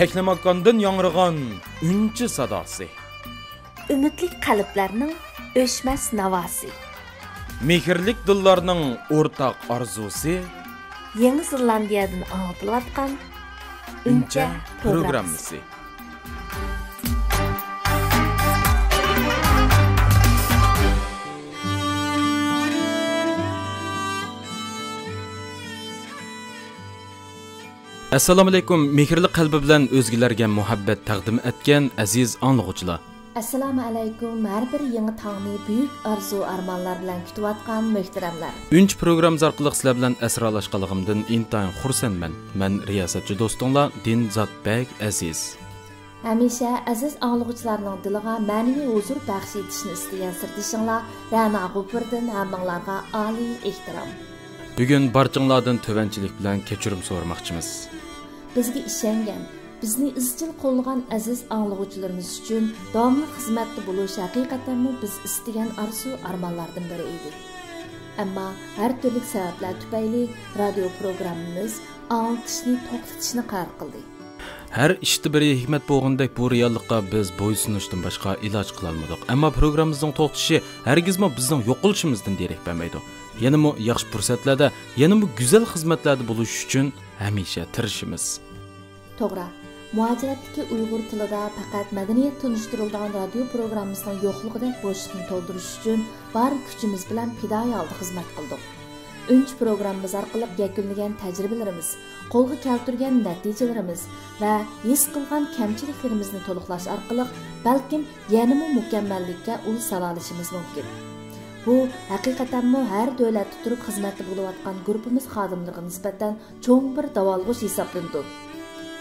Teklemakkandan yangrıgan ünçü sadası. Ümitlik qalblarning o'chmas navosi. Mehirlik dillarning o'rtaq arzusi. Yangi Zelandiyadan anglatilayotgan Uncha programmasi. Assalomu alaykum, mehrli qalbi bilan o'zgalarga muhabbat taqdim etgan aziz anglag'uvchilar. Assalomu alaykum, har bir yangi tongni buyuk arzu-armonlar bilan kutayotgan muhtaramlar. Unch programmamiz orqali sizlar bilan asralashganligimdan intayin xursandman. Men riyosatchi do'stinglar Dinzod Bek Aziz. Hamisha aziz anglag'uvchilarning diliga ma'naviy huzur baxsh etishni istagan sirdishinglar Ra'no G'ufurdan hammanglarga oliy ehtirom. Bugun barchanglardan tovanchilik bilan kechirim so'ramoqchimiz. Bizga ishongan, bizni izchil qo'llagan aziz anglag'uvchilarimiz uchun davomli xizmatda bo'lish haqiqatan biz istagan arzu-armonlardan biri edi. Ammo har turli sabablar tufayli radio programmamiz anglitishni to'xtatishni qaror qildi. Her işte bir hikmet bo'lgandek bu reallikqa biz bo'ysunishdan boshqa iloj qila olmadik. Ammo programmamizning to'xtashi hargizmi bizning yo'qolishimizdan derak bermaydi. Yana bu yaxshi fursatlarda, yana bu go'zal xizmatlarda bo'lish uchun hamisha tirishimiz. To'g'ri. Muajiratdagi Uyg'ur tilida faqat madaniyat tunishtirilgan radio programmamizning yo'qligidek bo'shliqni to'ldirish uchun bor kuchimiz bilan fidoyi xizmat qildik. Unch programmamiz orqali yakunlagan tajribalarimiz, qo'lga keltirgan natijalarimiz va his qilgan kamchiliklarimizni to'liqlash orqali balkim yanada mukammallikka uysala olishimiz mumkin. Bu haqiqatanmi har davlatda turib xizmatda bo'layotgan guruhimiz xodimlariga nisbatan cho'ng bir davolg'ish hisoblanadi.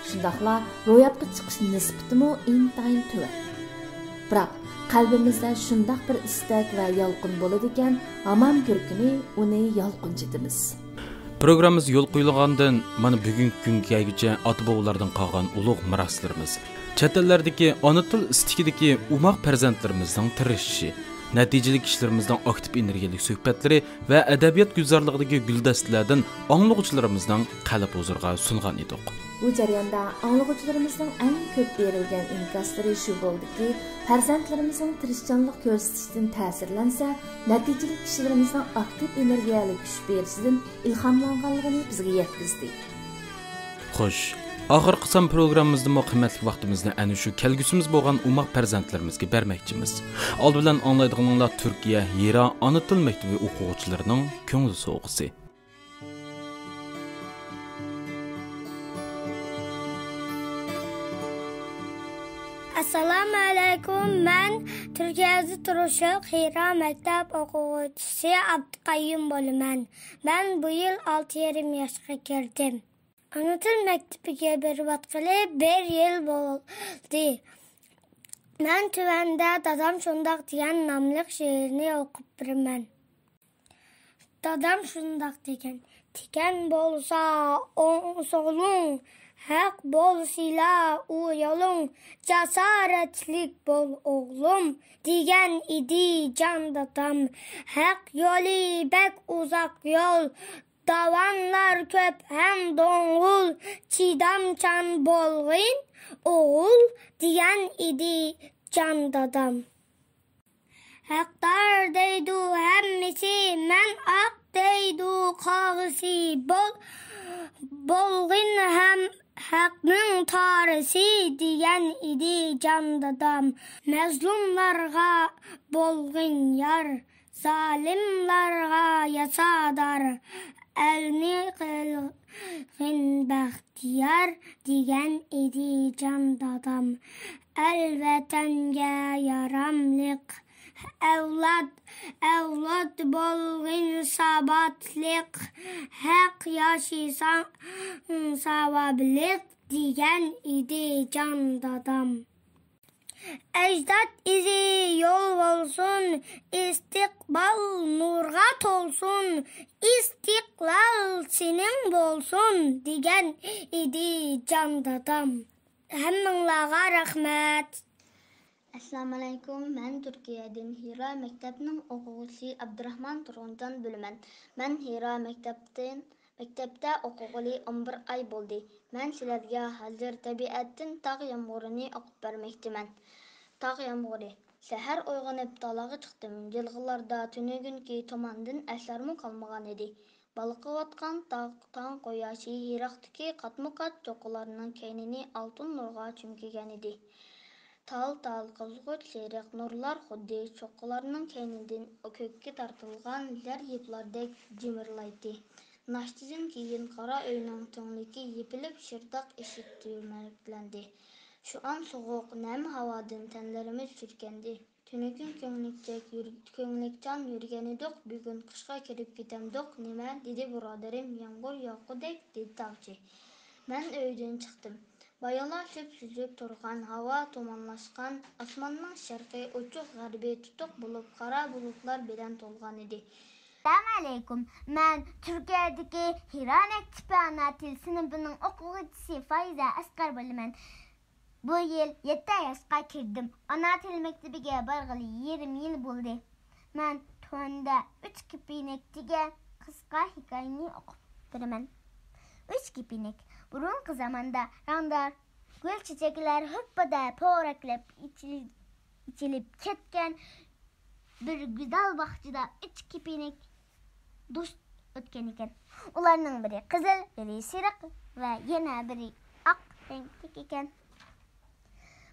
Shundaqla ro'yobga chiqish nisbatimi intayin tuvan. Biroq qalbimizda shundaq bir istak va yolqin bo'ladi ekan, hamon bir kuni uni yolqinchitimiz. Programmamiz yo'l qo'yilgandan mana bugungi kungacha ota-bobolardan qolgan ulug' miroslarimiz, chet ellardagi ona til istikidagi umoq farzandlarimizning tirishishi, natijali kishilarimizning aktiv energiyalik suhbatlari va adabiyot gulzorligidagi guldastalardan anglag'uvchilarimizning qalb huzuriga sungan edik. Bu jarayonda anglag'uvchilarimizning eng ko'p berilgan inkoslari shu bo'ldiki, farzandlarimizning tirishchanlik ko'rsatishidan ta'sirlansa, natijali kishilarimizning aktiv energiyalik kuch berishidan ilhomlanganligini bizga yetkazdi. Xo'sh, oxirgi qism programmamizda qimmatli vaqtimizni ana shu kelgusimiz bo'lgan umoq farzandlarimizga bermoqchimiz. Oldi bilan anglaydiganlar Turkiya Hira ona til maktabi o'quvchilarining ko'ngil so'g'isi. Assalomu alaykum. Men Turkiyada turishib Hira maktab o'quvchisi Abduqayyum bo'laman. Men bu yil 6,5 yoshga kirdim. Ana til maktabiga berayotgani 1 yil bo'ldi. Men tuvanda Dadam shundoq degan nomli she'rni o'qib beraman. Dadam shundoq degan: "Tikan bo'lsa o'g'lung, haq bo'lsila u yo'ling, jasoratlik bo'l o'g'lim" degan edi jon dadam. Haq yo'li bek uzoq yo'l, davanlar ko'p ham do'ng'ul, chidamchan bo'lg'in o'g'il degan edi jon dadam. Haqdor deydu hammasi, men haq deydu qog'isi, bo'lg'in ham haqning torisi degan edi jon dadam. Mazlumlarga bo'lg'in yor, zolimlarga yasador, elni qilg'in baxtiyor degan edi jon dadam. El vatanga yaramliq avlod bo'lg'in sabatliq, haq yashisan savabliq degan edi jon dadam. Ajdod izi yo'l bo'lsin, istiqbol nurga to'lsin, istiqlol sening bo'lsin degan edi jon dadam. Hammanglarga rahmat. Assalomu alaykum. Men Turkiyadan Hira maktabining o'quvchisi Abdurahmon Turg'unjon bo'laman. Men Hira maktabidan Maktabda o'qig'ili 11 ay bo'ldi. Men sizlarga hozir tabiatdan tog' yomg'irini o'qib bermoqchiman. Tog' yomg'iri. Sahar uyg'onib dalaga chiqdim. Yilg'ilarda tunugunki tomondan aslarmi qolmagan edi. Balqiyotgan tong quyoshi yiroqdagi qatma-qat cho'qqilarning keynini oltin nurga cho'mkigan edi. Tal qizg'uch seriq nurlar xuddi cho'qqilarning keynidan ko'kka tortilgan lar yiplardek jimirlaydi. Naştizin keyin qara uyning to'ngligi yepilib shirdaq eshittirmaklandi. Şu an soğuk, nem havadan tenlerimiz sürkendi. Tünükün könglikcan yürgenidik, bugün kışga kirip gitemdik. Nime, dedi buraderim, yağmur yoqudek, dedi tavçı. Ben öyden çıktım. Bayala süp turgan hava tumanlaşkan, asmanның şarkı uçuk garbi tutuk bulup, kara bulutlar bilen tolgan idi. Assalamu alaykum. Men Türkiye'deki Hiranek tipi ana til sınıfının okuyucusu Faiza Asqar bo'laman. Bu yıl 7 yaşga kirdim. Ana til mektebiga barg'ili 20 yil bo'ldi. Men to'nda 3 kipinektiga qisqa hikoyani o'qib beraman. 3 kipinek. Burungi zamonda rangdor gul chechaklar hoppada po'raklab ichilib ketgan bir güzel bahçede 3 kipinek do'st o'tgan ekan. Ularning biri qizil, biri sariq va yana biri oq ranglik ekan.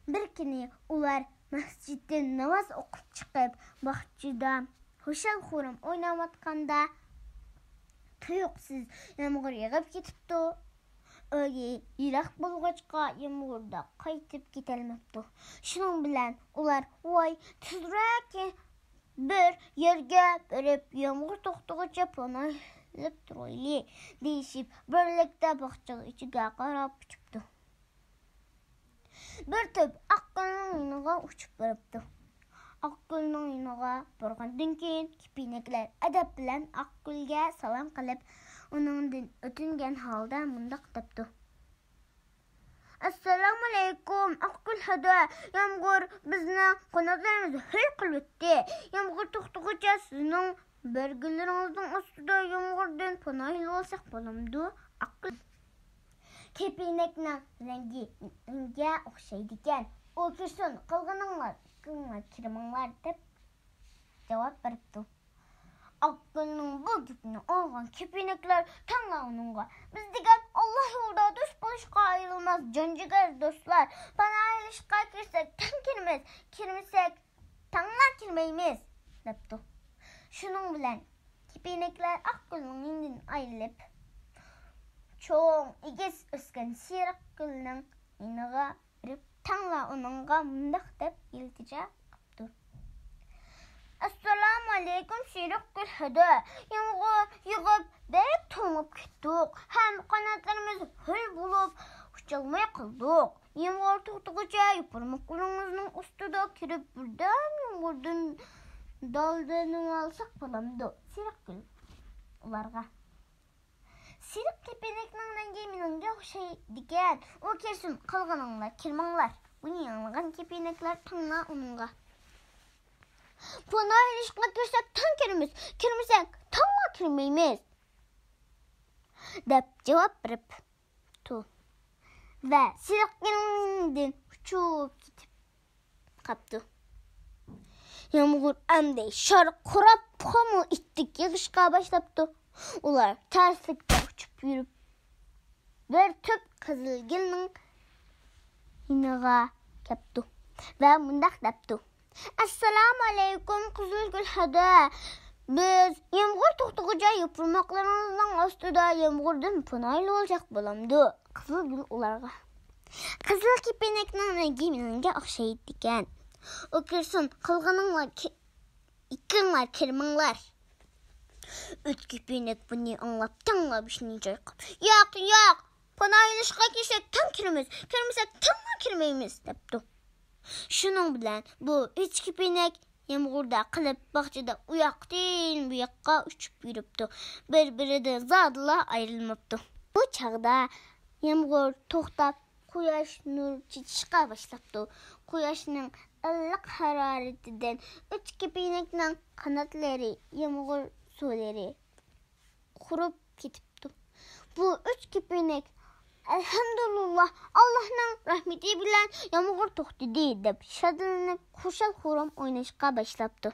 Bir kuni ular masjiddan namoz o'qib chiqib, bahçada xo'shal-xo'rim o'ynayotganda tuyuqsiz yomg'ir yog'ib ketibdi. Öyle yiroq bo'lg'achqa yomg'irda qaytib ketolmabdi. Shuning bilan ular voy tezroq bir yerga borib yomg'ir to'xtaguncha panohlab turaylik deyishib birlikda bog'cha ichiga qarab uchibdi. Bir to'p oqqulning yoniga uchib boribdi. Oqqulning yoniga borgandan keyin kipineklar adab bilan oqqulga salom qilib, uningdan o'tingan holda mundaq debdi: Assalomu alaykum, oqqul hada. Yomg'ir bizni qanotlarimizni hil qilib o'tdi. Yomg'ir to'xtaguncha sizning bergilaringizning ostida yomg'irdan panohli bo'lsak bo'lamdi. Oqqul kepinekning rangiga o'xshaydi ekan. U kirsin, qilganinglar kirmanglar deb javob beribdi. Oqqulning bu gapini olgan kepineklar tanga uningga: Biz degan Alloh yo'lida do'st bo'lishga ayrılmaz jonjigar do'stlar. Panohlashga kirsak tang kirmaymiz, kirmasak tanga kirmaymiz debdi. Shuning bilan kepineklar oqqulning yonidan ayrilib, cho'ng egiz o'sgan sariq gulning yoniga borib, tanga uningga mundaq deb iltijo qildi: Assalomu alaykum sariq gul hada. Yomg'ir yog'ib berib to'ngib ketdik. Ham qanotlarimiz hil bo'lib ucholmay qoldik. Yomg'ir to'xtaguncha yuparmoqlaringizning ustida kirib birdan yomg'irdan daldanib olsak bo'lamdi. Sariq gul ularga: Sariq kepinekning rangi menga o'xshaydi ekan. U kirsin, qolganinglar kirmanglar. Buni anglagan kepineklar tanga uningga: Panohlashga kirsak tang kiramiz, kirmasak tanga kirmaymiz deb javob beribdi. Va sariqning uchib ketib qoldi. Yomg'ir amday sharqirab qomil ittik yig'ishga boshlabdi. Ular terslikda uchib yurib bir to'p qizilgulning yoniga kelibdi va mundaq debdi: Assalomu alaykum qizilgul hada. Biz yomg'ir to'xtaguncha yuparmoqlaringizning ostida yomg'irdan panohli bo'lsak bo'lamdi. Qizilgul ularga: Qizil kepinekning rangi menga o'xshaydi ekan. U kirsin, qilganinglar ikkinglar kirmanglar. Üç kepinek buni anglab tanga bishni chayqab: Yo'q, panohlashga kirsak tang kiramiz, kirmasak tanga kirmaymiz debdi. Shuning bilan bu 3 kepinek yomg'irda qilib bog'chada u yoqdan bu yoqqa uchib yuribdi. Bir-biridan zodla ayrilmabdi. Bu chaqda yomg'ir to'xtab, quyosh nur chechishga boshlabdi. Quyoshning iliq haroratidan 3 kepinekning qanotlari yomg'ir suvlari qurib ketibdi. bu 3 kepenek elhamdülillah Allah'ın rahmeti bilen yağmur to'xtadi deb şadlanıp xushal xuram o'ynashga başlaptı.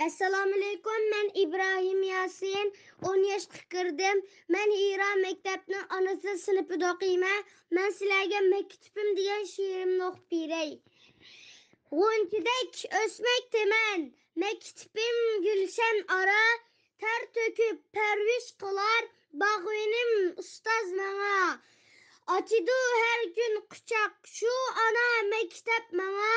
Assalomu alaykum, men İbrahim Yasin, 10 yoshga kirdim. Men Hira maktabining ana sinfida o'qiyman. Men sizlarga maktubim degan she'rimni o'qib beray. G'unchadek o'smakdaman, maktubim gulshan ara, ter to'kib parvish qilar bag'vinim ustoz menga. Açıdı her gün quchoq, shu ana maktab menga,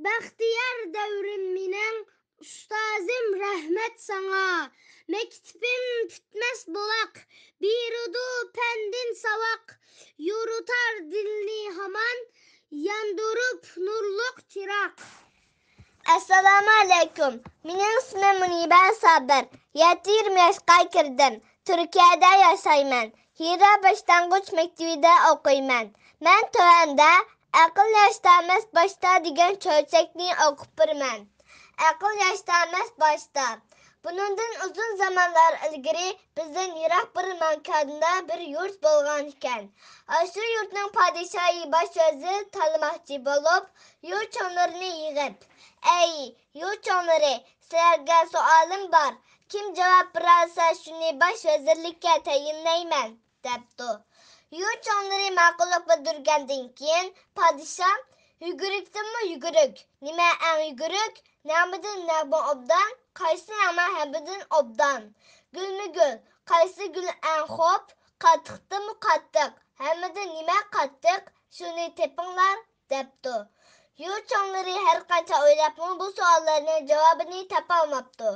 baxtiyor davrim mening. Ustazim rahmet sana, mektubim tütmez bulak, birudu pendin savak, yurutar dilni haman, yandırıp nurluk çırak. Assalamu alaykum, mening ismim Muniba Sabir, 7-20 yoshga kirdim, Turkiyada yashayman, Hira boshlang'ich maktabida o'qiyman. Men tuvanda aql yoshdamas boshda degan cho'chakni o'qib birman. Aql yoshdamas boshda. Bundan uzun zamonlar ilgari bizning yiroq bir makanda bir yurt bo'lgan ekan. Shu yurtning podshohi bosh o'zi talmoqchi bo'lib, yurtchilarni yig'ib, "Ey yurtchilari, sizlarga savolim bor. Kim javob bersa, shuni bosh vazirlikka tayinlayman", debdi. Yurtchilari ma'qullik bildirgandan keyin podshoh "Yugurukdimi yuguruk? Nima eng yuguruk? Namidan nagma obdan, qaysi nama hambidan obdan. Gulmi gul, qaysi gul eng xo'p, qattiqdimi qattiq, hammadan nima qattiq, shuni tepinglar", debdi. Yurtchilari har qancha o'ylabmi bu savollarning javobini topolmabdi.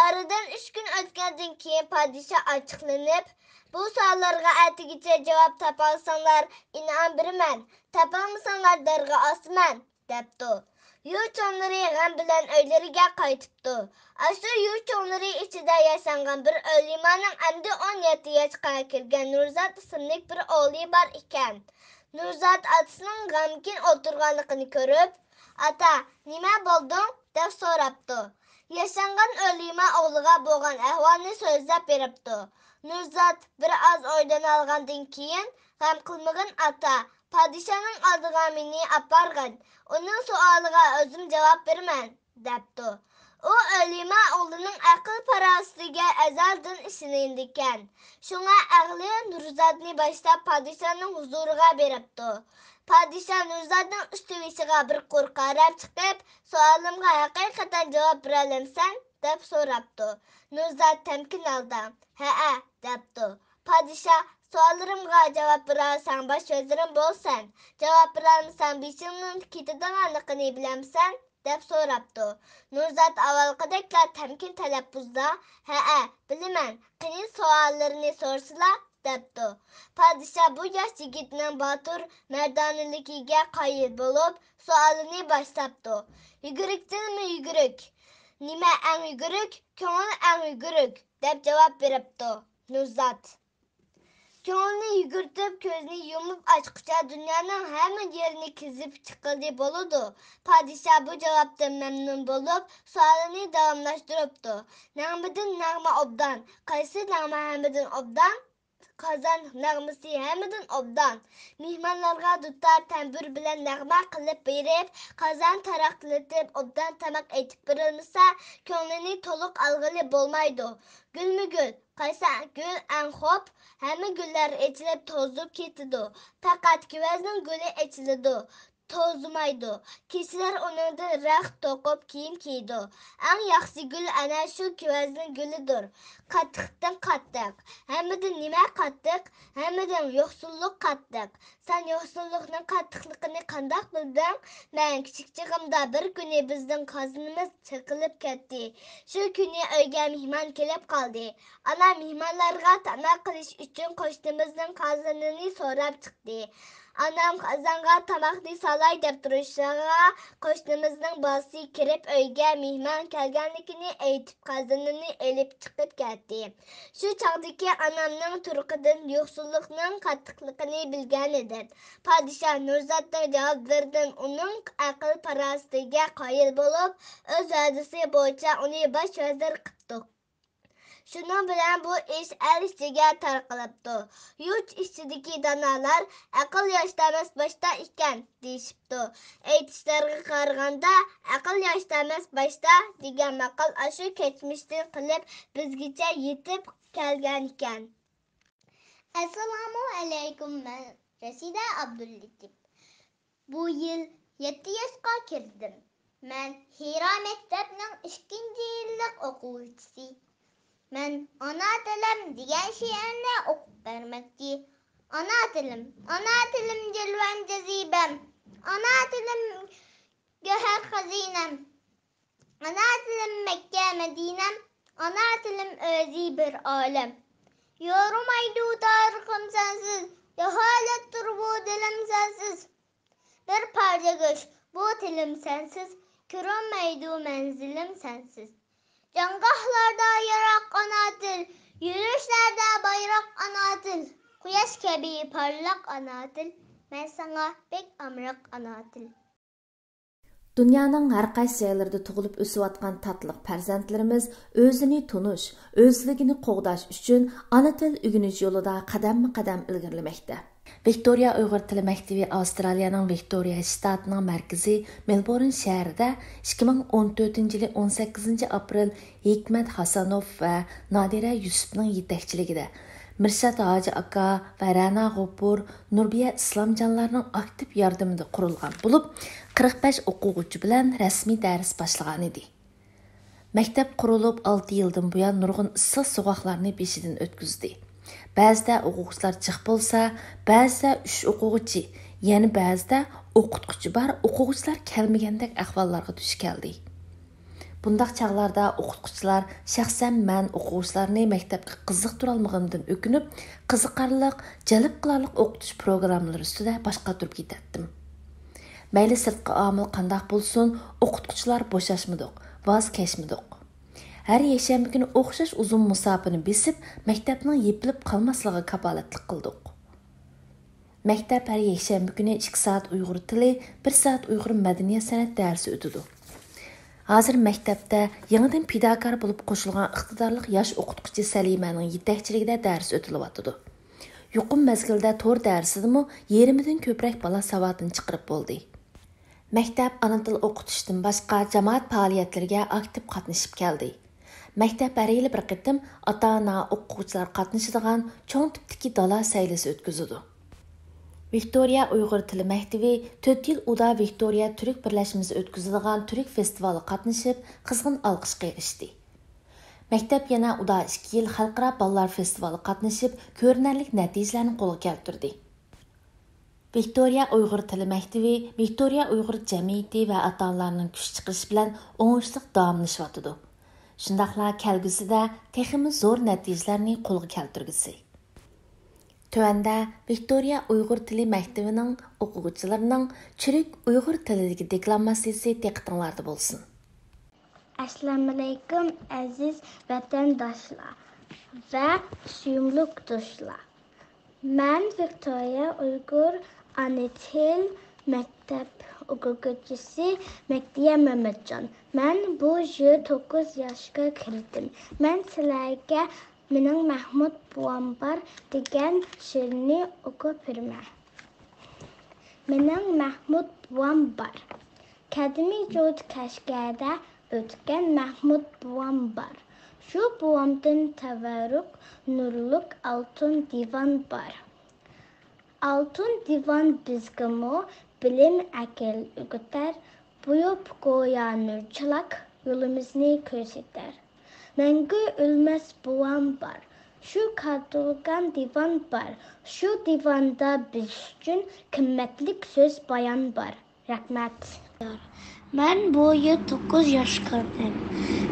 Aradan 3 kun o'tgandan keyin podshoh ochiqlanib, "Bu savollarga atgicha javob topolsanglar inom beraman, topolmasanglar darga osman", debdi. Yurtchilari g'am bilan uylariga qaytibdi. Shu yurtchilari ichida yashagan bir o'limaning endi 17 yoshga kirgan Nurzat ismli bir o'g'li bor ekan. Nurzat otasining g'amgin o'tirganligini ko'rib, "Ata, nima bo'ldi?" deb so'rabdi. Yashagan o'lima o'g'liga bo'lgan ahvolni so'zlab beribdi. Nurzat bir oz o'ydan olgandan keyin, "G'am qilmagin ata, podshohning oldiga meni apargin. Uning savoliga o'zim javob beraman", debdi. U o'lima o'g'lining aql farosatiga azaldan ishongan ekan. Shunga aqli Nurzatni boshlab podshohning huzuriga beribdi. Podshoh Nurzatning ustivishiga bir qo'rqarab chiqib, "Savolimga haqiqatan javob bera olamsan?" deb so'rabdi. Nurzat tamkin oldi. "Ha", debdi. Podshoh "Savollarimga javob berasan bosh vazirim bo'lsan, javob berolmasang beshingning ketadiganligini bilamsan?" deb so'rabdi. Nurzat avvalgidek tamkin talaffuzda "Ha, bilaman, qani savollarini so'rasizlar", debdi. Podshoh bu yosh yigitning botur mardonaligiga qoyil bo'lib, savolini boshlabdi. "Yugurukdimi yuguruk? Nima eng yuguruk? Ko'ngil eng yuguruk", deb javob beribdi. Nurzat ko'ngilni yugurtib, ko'zni yumib ochqicha dunyoning hamma yerini kezib chiqildi bo'ladi. Podshoh bu javobdan mamnun bo'lib, savolini davomlashtiribdi. "Nag'midan nag'ma obdan, qaysi nag'ma hammadan obdan? Qozon nag'masi hammadan obdan. Mehmonlarga dutor tambur bilan nag'ma qilib berib, qozon taraqlatib, obdan tamoq aytib berilmasa, ko'nglini to'liq olg'ili bo'lmaydi. Gulmi gul, qaysi gul eng xo'p? Hamma gullar echilib to'zib ketadi. Faqat kuvazning guli echiladi, to'zmaydi. Kishilar uningdan raxt to'qib kiyim kiydi. Eng yaxshi gul ana shu kuvazning gulidir. Qattiqdan qattiq. Hammadan nima qattiq? Hammadan yo'qsullik qattiq. Sen yo'qsullikning qattiqligini qandoq bilding? Men kichikligimda bir kuni bizning qozonimiz chiqilib ketdi. Shu kuni uyga mehmon kelib qoldi. Ana mehmonlarga tamoq qilish uchun qo'shnimizning qozonini so'rab chiqdi. Anam qozonga tamoqni solay deb turishiga qo'shnimizning bolasi kirib uyga mehmon kelganligini aytib qozonini elib chiqib ketdi. Shu chog'dagi onamning turqidan yo'qsullikning qattiqligini bilgan edi. Podshoh Nurzatning javoblaridan uning aql farosatiga qoyil bo'lib, o'z va'dasi bo'yicha uni bosh vazir qildi. Şunun bilen bu iş el işçiге tarqalıptı. Yurt içindeki danalar akıl yaşlamas başta iken deyişipti. Eytişlerine qaraganda akıl yaşlamas başta degan maqal aşı keçmişten qilib bizgacha yetib kelgan ekan. Assalomu alaykum, ben Rasida Abdullatif. Bu yıl 7 yaşqa kirdim. Ben Hira Mektepning 2-yillik o'quvchisi. Ben ana tilim degan she'rni o'qib bermoqchi. Ana tilim jilvan jazibam. Ana tilim gohar xazinem. Ana tilim Mekke Medinem. Ana tilim o'zi bir olam. Yorumaydu tarixim sensiz, cehalettir bu dilim sensiz. Bir parça göç, bu tilim sensiz, kürünmeydu menzilim sensiz. Cangahlarda yarak ana dil, yürüyüşlerde bayrak ana dil. Kuyaş gibi parlak ana dil, ben sana pek amrak ana dil. Dunyoning har qaysi joylarida tug'ilib o'sayotgan tatliq farzandlarimiz o'zini tunish, o'zligini qo'g'dash uchun ona til o'rganish yo'lida qadam-qadam ilgarilamoqda. Viktoriya Uyg'ur tili maktabi Avstraliyaning Viktoriya shtatining markazi Melbourne shahrida 2014-yili 18 aprel Hikmat Hasanov va Nadira Yusufning yetakchiligida Mirsad Hoji aka va Rana G'opur Nurbiya islomjonlarning aktiv yordamida qurilgan bo'lib, 45 o'quvchi bilan rasmiy dars boshlagan edi. Maktab qurilib 6 yildan buyon nurg'un issiq so'g'oqlarni beshidan o'tkazdi. Ba'zida o'quvchilar jiq bo'lsa, ba'zida 3 o'quvchi, yana ba'zida o'qituvchi bor o'quvchilar kelmagandek ahvollarga duch keldi. Bundaq chaqlarda o'qituvchilar shaxsan men o'quvchilarni maktabga qiziqtira olmaganimdan o'kinib, qiziqarliq, jalb qilarliq o'qitish programmalari ustida boshqa turib ketdim. Mayli sirtqi omil qandaq bo'lsin, o'qituvchilar bo'shashmadik, voz kechmadik. Har yakshanba kuni o'xshash uzun musofani besib, maktabning yepilib qolmasligiga kafolatlik qildik. Maktab har yakshanba kuni 2 soat Uyg'ur tili, 1 soat Uyg'ur madaniyat san'at darsi o'tadi. Hozir maktabda yangidan pidakor bo'lib qo'shilgan iqtidorli yosh o'qituvchi Salimaning yetakchiligida dars o'tilyotdi. Yuqum mezgilda to'r darsidimi yerimidan ko'proq bola savodini chiqarib bo'ldi. Maktab ona til o'qitishdan boshqa jamoat faoliyatlariga aktiv qatnashib keldi. Maktab har yili bir qitim ota-ona o'quvchilar qatnashadigan cho'ng tipdagi dala saylasi o'tkazadi. Viktoriya Uyg'ur tili maktabi 4 yil uda Viktoriya Türk birlashmasi o'tkazadigan Türk festivali qatnashib, qizg'in olqishga erishdi. Maktab yana uda 2 yil xalqaro ballar festivali qatnashib, ko'rinarli natijalarni qo'lga keltirdi. Viktoriya Uyg'ur tili maktabi Viktoriya Uyg'ur jamiyati va ota-onalarning kuch chiqishi bilan o'ngishli davomlashyapti. Shundaqla kelgusida texmi zo'r natijalarni qo'lga keltirgisi. Tövəndə Viktoriya Uyğur tili məktəbinin oxucularının çürük Uyğur tilidəki deklamasiyası diqqətinizdə bolsun. Assalamu alaykum aziz vatandaşlar və suyumluq dostlar. Mən Viktoriya Uyğur ana til məktəb o'quvchisi Mehdiya Mehmetcan. Mən bu yil 9 yaşga kirdim. Mən sizlarga Mening Mahmud buvam bor degan she'rni o'qib beraman. Mening Mahmud buvam bor. Kadimiy jo'd Kashgarda o'tgan Mahmud buvam bor. Shu buvamdan tavarruq nurliq oltin divan bor. Oltin divan bizgami bilim aql o'rgatar, buyub go'yo nurchilak yo'limizni ko'rsatar. Mengu ölmez buvam var. Şu kartulgan divan var. Şu divanda biz üçün kıymetlik söz bayan var. Rahmet. Ben bu yıl 9 yaşındayım.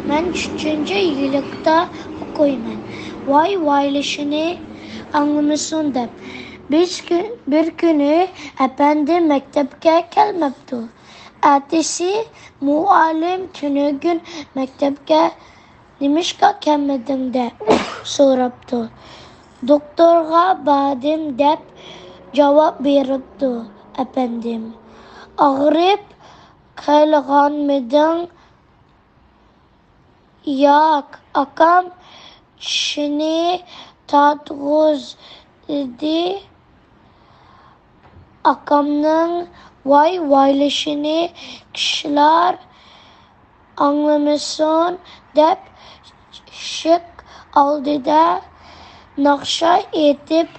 Ben 3. yıllıkta okuyum. Vay vaylışını anlamışsın dep. Bir günü efendi mektepke gelmepti. Ertesi muallim tünü gün mektepke Nimişka kelmedin de soraptı. Doktorga badim dep cevap veripti efendim. Ağrıp kalgan midin? Yok akam kishini tatg'uzdi. Akamning voy-voylashini kishilar anglamasin deb shik oldida naqsha etib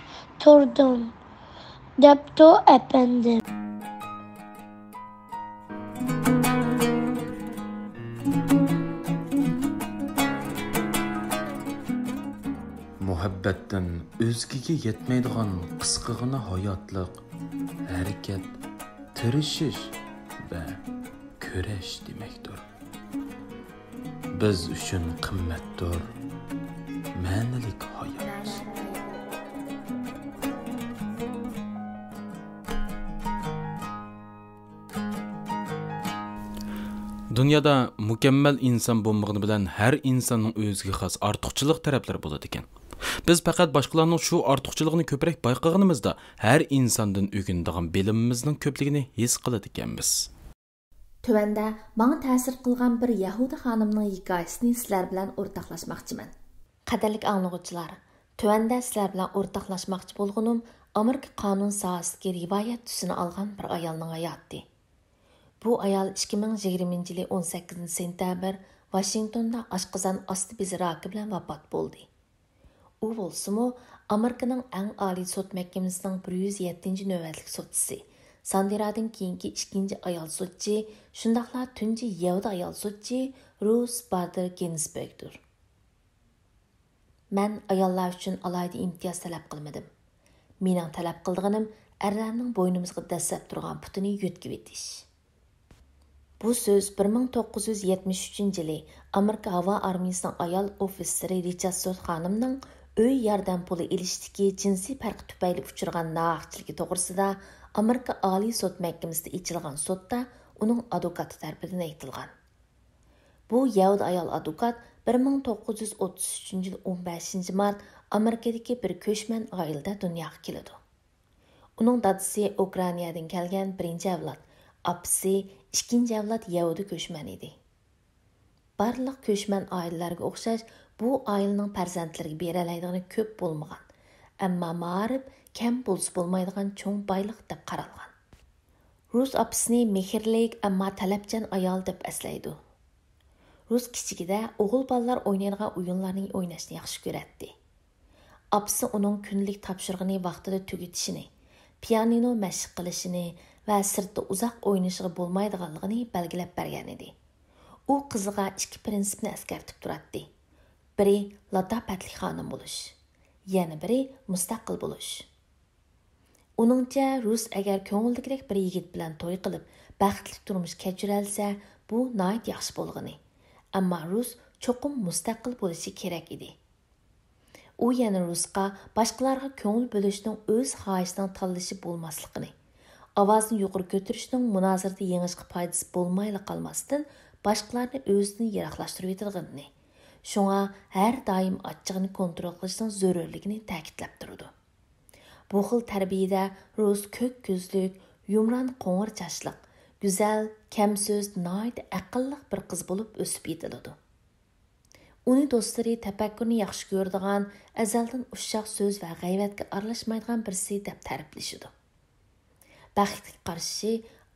turdim, debdi apandim. Muhabbatdan o'zgiga yetmaydigan qisqagina hayotliq harakat, tirishish va kurash demakdir. Biz uchun qimmatdir ma'nilik hayot. Dünyada mükemmel insan bo'lmagani bilan har insonning o'ziga xos ortiqchilik taraflari bo'ladi ekan. Biz faqat boshqalarning shu ortiqchiligini ko'proq bayqaganimizda har insondan o'rganadigan bilimimizning ko'pligini his qiladi ekanmiz. Tövəndə mənə təsir qılğan bir Yahudi xanımның hekayəsini sizlər bilan ortaqlaşmaqçımın. Qədərlik anlıqçılar, tövəndə sizlər bilan ortaqlaşmaqçı bolğunum Amerika qanun sahəsidəki rivayət tüsünü alğan bir ayalның hayatı. Bu ayal 2020 yılı 18 sentabr Washingtonda aşqazan astı bezi rakı bilan vafot bo'ldi. U bo'lsa-mu Amerikaning eng oliy sud mahkamasining 107-ci növbətlik sudçisi, Sandiradan keyingi ikkinchi ayol sudçi, shundaqla tunji Yahudi ayol sudçi Ruth Bader Ginsburg'dir. Men ayollar uchun alayda imtiyoz talab qilmadim. Mening talab qilganim erlarning bo'ynimizga dastlab turgan putini yo'tkib etish. Bu söz 1973 yılı Amerika Hava Armiyasining ayol ofiseri Richard Sot xonimning uy yordam puli ilishdagi jinsiy farq tufayli uchirgan nohaqchiligi to'g'risida Amerika Oliy sud mahkamasida ichilgan sudda uning advokati tarafidan aytilgan. Bu Yahudi ayol advokat 1933 yil 15 mart Amerikadagi bir ko'chman oilada dunyoga keladi. Uning dadasi Ukrainadan kelgan birinchi avlod, apisi ikkinchi avlod Yahudi ko'chman edi. Barliq ko'chman oilalarga o'xshash bu oilaning farzandlariga beralaydigani ko'p bo'lmagan, ammo ma'rif kam bo'lsa bo'lmaydigan cho'ng boyliq deb qaralgan. Rus apisini mehrlik ammo talabchan ayol deb aslaydi. Rus kichigida o'g'il bolalar o'ynaydigan o'yinlarni o'ynashni yaxshi ko'radi. Apisi uning kunlik topshirig'ini vaqtida tugatishini, pianino mashq qilishini va sirtda uzoq o'ynashiga bo'lmaydiganligini belgilab bergan edi. U qiziga ikki prinsipni eskartib turadi. Biri latofatli xonim bo'lish, yana biri mustaqil bo'lish. Uningcha Rus agar ko'ngildagidek bir yigit bilan to'y qilib, baxtli turmush kechiralsa, bu nihoyat yaxshi bo'lgani. Ammo Rus cho'qim mustaqil bo'lishi kerak edi. U yana Rusqa boshqalarga ko'ngil bo'lishning o'z xohishining tanlashi bo'lmasligini, ovozni yuqori ko'tarishning munozirada yengishga foydasi bo'lmayli qolmasdan boshqalarni o'zidan yiroqlashtirib etganini, shunga har doim achchig'ini kontrol qilishning zarurligini ta'kidlab turdi. Bu xil tarbiyada Rus ko'k ko'zlik, yumron qo'ng'ir chashliq, go'zal, kamso'z, nihoyat aqlli bir qiz bo'lib o'sib yetiladi. Uni do'stlari tafakkurni yaxshi ko'radigan, azaldan ushoq so'z va g'ayvatga aralashmaydigan birisi deb ta'riflashadi. Baxtga qarshi,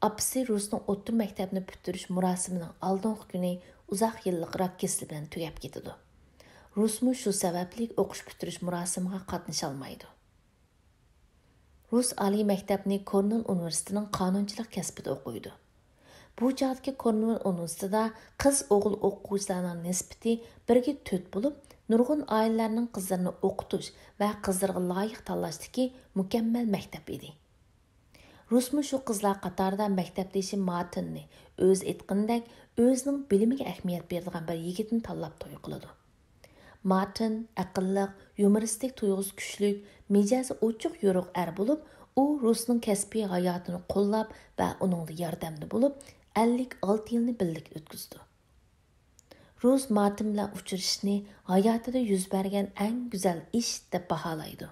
apisi Rusning o'rta maktabini bitirish murosimining oldingi kuni uzoq yillik rak kasali bilan tugab ketadi. Rusmu shu sababli o'qish bitirish murosimiga qatnasha olmaydi. Rus oliy maktabini Kornell universitetining qonunchilik kasbida o'qiydi. Bu joydagi Kornell universitetida qiz-o'g'il o'quvchilarning nisbati 1 ga 4 bo'lib, nurg'un oilalarning qizlarini o'qitish va qizlarga loyiq tanlashdagi mukammal maktab edi. Rusmu shu qizlar qatorida maktabdoshi Martinni o'z aytgandek o'zining bilimiga ahamiyat beradigan bir yigitni tanlab to'y qiladi. Martin aqlli, yumoristik tuyg'usi kuchli, mijozi ochiq yo'riq er bo'lib, u Rusning kasbiy hayotini qo'llab va uningga yordamda bo'lib, 56 yilni birlikda o'tkazdi. Rus Martin bilan uchrashishni hayotida yuz bergan eng go'zal ish deb baholaydi.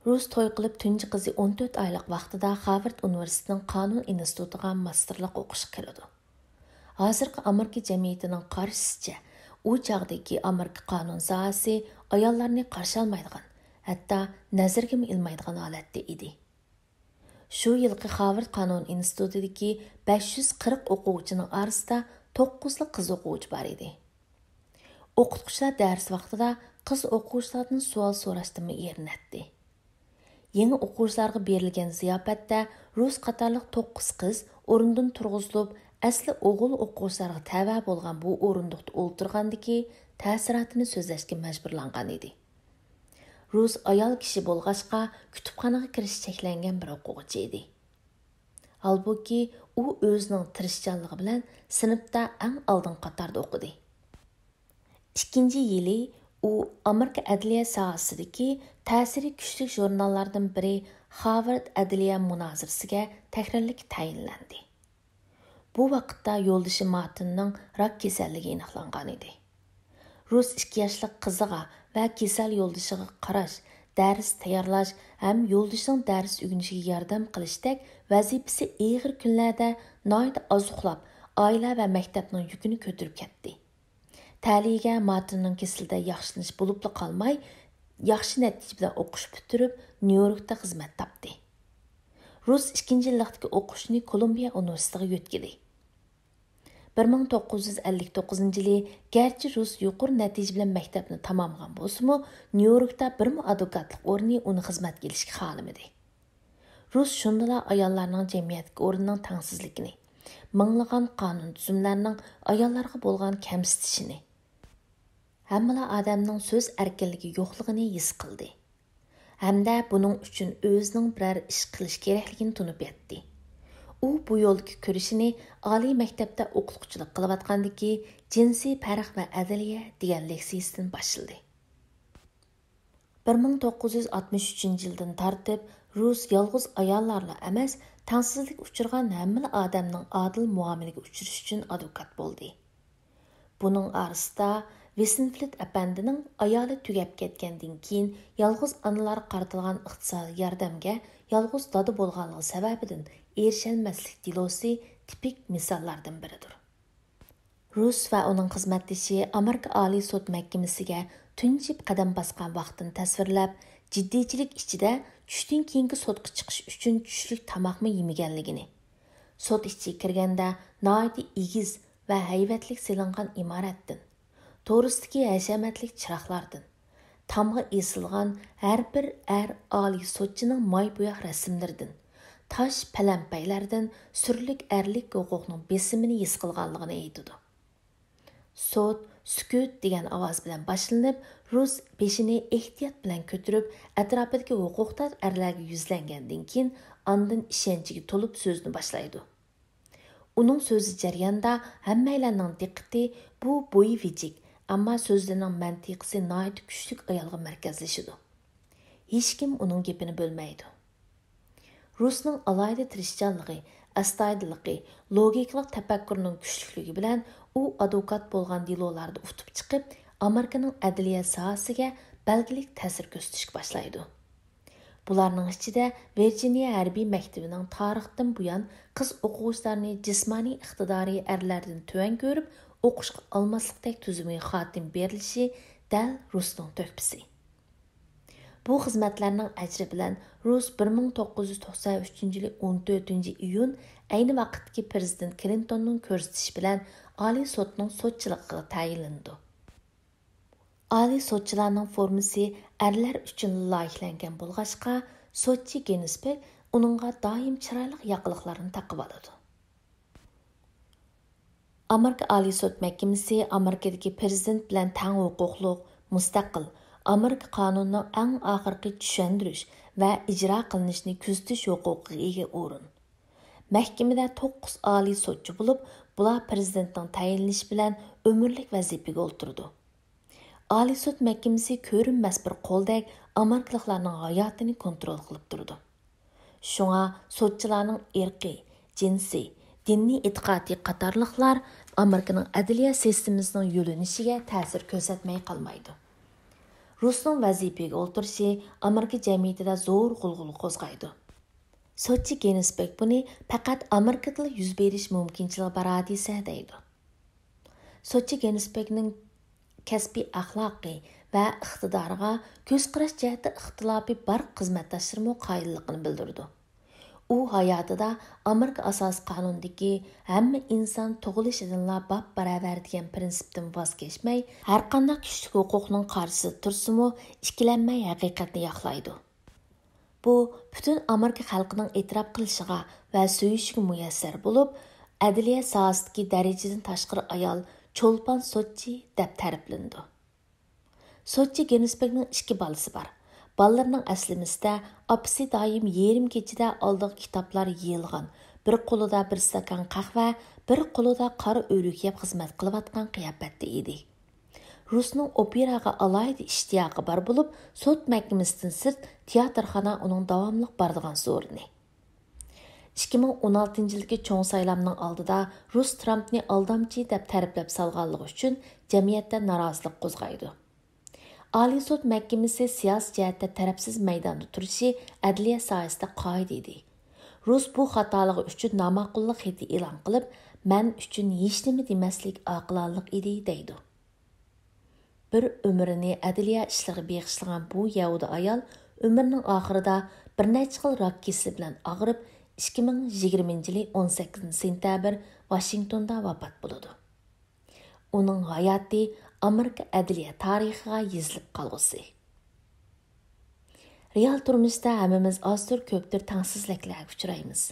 Rus to'y qilib tunji qizi 14 oylik vaqtida Harvard universitetining qonun institutiga masterlik o'qishga kiradi. Hozirgi Amerika jamiyatining qarashisicha, u u chog'dagi Amerika qonun sohasi ayollarni qarshi olmaydigan, hatto nazarga ilmaydigan holatda edi. Shu yilgi Harvard qonun institutidagi 540 o'quvchining orasida 9 qiz o'quvchi bor edi. O'qituvchilar dars vaqtida qiz o'quvchilardan savol so'rashdan erinadi. Yangi o'quvchilarga berilgan ziyofatda Rus qatorliq 9 qiz o'rindan turg'izilib, asli o'g'il o'quvchilarga tava bo'lgan bu o'rindiqda o'ltirgandiki, ta'sirotini so'zlashga majburlangan edi. Rus ayol kishi bo'lg'achqa kutubxonaga kirish cheklangan bir o'quvchi edi. Halbuki u o'zining tirishchanligi bilan sinfda eng oldin qatorda o'qidi. Ikkinchi yili u Amerika adliya sohasidagi ta'siri kuchli jurnallardan biri Harvard adliya munozirasiga takrorlik tayinlandi. Bu vaqtda yo'ldoshi Martinning rak kasalligi aniqlangan edi. Rus 2 yoshli qiziga va kasal yo'ldoshiga qarash, dars tayyorlash ham yo'ldoshining dars o'rganishiga yordam qilishdek vazifasi og'ir kunlarda noyda ozuqlab, oila va maktabning yukini ko'tarib ketdi. Ta'liga Martinning kasalda yaxshilanish bo'libla qolmay, yaxshi natija bilan o'qish bitirib, Nyu-Yorkda xizmat topdi. Rus 2-yillikdagi o'qishni Kolumbiya universitetiga yo'tkildi. 1959-yili garchi Rus yuqori natija bilan maktabni tamomlagan bo'lsa-mu, Nyu-Yorkda bir advokatlik o'rni uni xizmatga olishga xohlamadi. Rus shundala ayollarning jamiyatga o'rnining tengsizligini, minglagan qonun tuzumlarining ayollarga bo'lgan kamsitishini, hamma odamning so'z erkinligi yo'qligini his qildi. Hamda buning uchun o'zining biror ish qilish kerakligini tunib yetdi. U bu yo'lga kirishini oliy maktabda o'qituvchilik qilayotgandiki, jinsiy farq va adliya degan leksiyasidan boshladi. 1963-yildan tortib Rus yolg'iz ayollarla emas, tengsizlik uchirgan hamma odamning adil muomalaga uchrash uchun advokat bo'ldi. Buning orasida Wesenfeld apandining ayoli tugab ketgandan keyin yolg'iz onalar qaratilgan iqtisodiy yordamga yolg'iz dada bo'lganligi sababidan erisholmaslik dilosi tipik misollardan biridir. Rus va uning xizmatdoshi Amerika Oliy sud mahkamasiga tunjib qadam bosgan vaqtini tasvirlab, jiddiychilik ichida tushdan keyingi sudga chiqish uchun tushlik tamoqmi yemaganligini, sud ichiga kirganda noiti egiz va hayvatlik silingan imoratdan, to'g'risidagi hashamatlik chiroqlardan, tamg'a esilgan har bir oliy sudchining moy bo'yoq rasmlaridan, tosh palampaylardan surlik erlik huquqning besimini his qilganligini aytadi. Sud sukut degan ovoz bilan boshlanib, Rus beshini ehtiyot bilan ko'tarib, atrofidagi huquqdor erlarga yuzlangandan keyin ondan ishonchiga to'lib so'zni boshlaydi. Uning so'zi jarayonida hammalarning diqqati bu bo'yi vijik, ammo so'zlarining mantiqisi nihoyat kuchli ayolga markazlashadi. Hech kim uning gapini bo'lmaydi. Rusning alayda tirishchanligi, astoydilligi, logikalik tafakkurining kuchliligi bilan u advokat bo'lgan dilolarda utib chiqib, Amerikaning adliya sohasiga belgilik ta'sir ko'rsatishga boshlaydi. Bularning ichida Virginia harbiy maktabining tarixdan buyon qiz o'quvchilarni jismoniy iqtidoriy erlardan tuvan ko'rib, o'qishga olmaslikdek tuzumiga xotim berilishi dal Rusning to'kpisi. Bu xizmatlarning ajri bilan Rus 1993-yili 14-iyun ayni vaqtdagi prezident Clintonning ko'rsatishi bilan Oliy sudning sudchiligiga tayinlandi. Oliy sudchilarning formasi erlar uchun loyihalangan bo'lg'achqa, sudchi Ginsburg uningga doim chiroyli yoqiliqlarni taqib oladi. Amerika Oliy sud mahkamasi Amerikadagi prezident bilan teng huquqli, mustaqil, Amerika qonunining eng oxirgi tushuntirish va ijro qilinishini kuzatish huquqiga ega o'rin. Mahkamada 9 oliy sudchi bo'lib, bular prezidentning tayinlanishi bilan umrlik vazifaga o'tirdi. Oliy sud mahkamasi ko'rinmas bir qo'ldek Amerikaliklarning hayotini kontrol qilib turdi. Shunga sudchilarning irqiy, jinsiy, diniy e'tiqodiy qatorliqlar Amerikaning adliya sistemasining yo'linishiga ta'sir ko'rsatmay qolmaydi. Rusning vazifaga o'tirishi Amerika jamiyatida zo'r g'ulg'ula qo'zg'aydi. Sudchi Ginsburg buni faqat Amerikada yuz berish mumkinchiligi bor hodisa deydi. Sudchi Ginsburgning kasbiy axloqiy va iqtidoriga ko'z qarash jihati ixtilofi bor xizmatdoshlarimu qoyilligini bildirdi. U hayotida Amerika asos qonunidagi hamma inson tug'ilishidanla bab baravar degan prinsipdan voz kechmay, har qanday kishilik huquqning qarshisida tursimi, ikkilanmay haqiqatni yoqlaydi. Bu butun Amerika xalqining e'tirof qilishiga va suyishiga muyassar bo'lib, adliya sohasidagi darajadan tashqari ayol Cho'lpon Sotchi deb ta'riflandi. Sotchi Ginsbergning 2 bolasi bor. Ballarning aslimisida apisi doim yerim kechida oldiq kitoblar yeyilgan, bir qo'lida bir stakan qahva, bir qo'lida qora o'rik yeb xizmat qilayotgan qiyofatda edi. Rusning operaga alayda ishtiyoqi bor bo'lib, sud mahkamasidan sirt teatrxona uning davomli boradigan so'rini. 2016-yildagi cho'ng saylamning oldida Rus Trumpni aldamchi deb ta'riflab salganligi uchun jamiyatda norozilik qo'zg'aydi. Oliy sud mahkamasi siyosiy jihatda tarafsiz maydonda turishi adliya sohasida qoida edi. Rus bu xatoligi uchun noma'qullik xati e'lon qilib, "Men uchun hech nima demaslik oqilonlik edi" deydi. Bir umrini adliya ishlariga beg'ishlagan bu Yahudi ayol umrining oxirida bir necha xil rak kasali bilan og'rib 2020-yil 18-sentabr Washingtonda vafot bo'ldi. Uning hayoti Amerika adliya tarixiga yozilib qolgusi. Real turmuşda hammamiz azdır ko'pdir tangsizliklarga uchraymiz.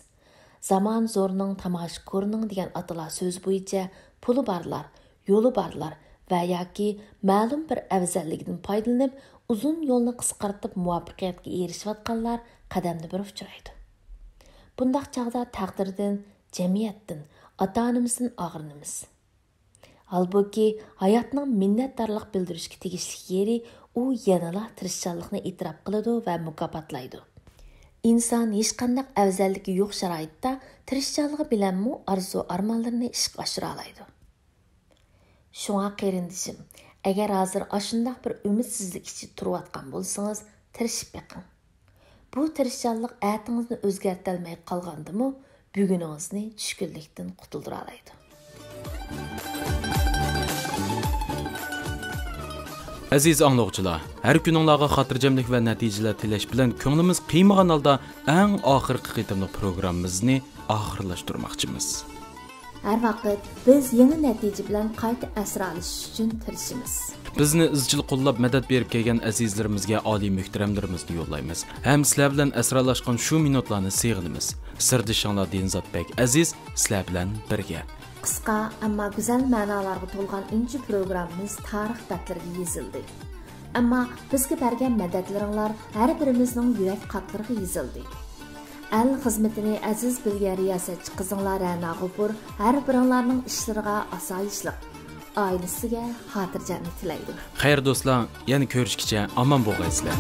Zaman zo'rning tomosha ko'rning degan atalar so'z bo'yicha puli barlar, yo'li barlar va yoki ma'lum bir afzallikdan foydalanib, uzun yo'lni qisqartib muvaffaqiyatga erishayotganlar qadamni bir uchraydi. Bundaq chaqda taqdirdan, jamiyatdan, ota-onamizdan og'rinamiz. Halbuki hayotning minnatdorlik bildirishga tegishli yeri u yanala tirishchanlikni e'tirof qiladi va mukofotlaydi. Inson hech qanday afzalligi yo'q sharoitda tirishchanligi bilanmi arzu-armonlarini ishga oshira oladi. Shunga qarindishim, agar hozir ashundoq bir umidsizlik ichida turayotgan bo'lsangiz, tirishib beqing. Bu tirishchanlik atingizni o'zgartira olmay qolgandimi, buguningizni tushkunlikdan qutuldira oladi. Aziz anglag'uchilar, har kuningizga xotirjamlik va natijalar tilash bilan ko'nglimiz qiymagan holda eng oxirgi qitimli programmamizni oxirlashtirmoqchimiz. Har vaqt biz yangi natija bilan qayta asra olish uchun tirishimiz. Bizni izchil qo'llab madad berib kelgan azizlarimizga oliy muhtaramlarimizni yo'llaymiz. Ham sizlar bilan asralashgan shu minutlarni seg'inamiz. Sirdishinglar Dinzodbek aziz, sizlar bilan birga. Qisqa ammo go'zal ma'nolarga to'lgan inchi programmamiz tarix datlariga yozildi. Ammo bizga bergan madadlaringlar har birimizning yurak qatlariga yozildi. El xizmatini aziz bilgan riyosatchi qizinglar Ra'no G'ofur har biringlarning ishlariga osoyishlik, oilasiga xotirjamlik tilaydi. Xayr do'stlar, yana ko'rishguncha omon bo'lg'aysizlar.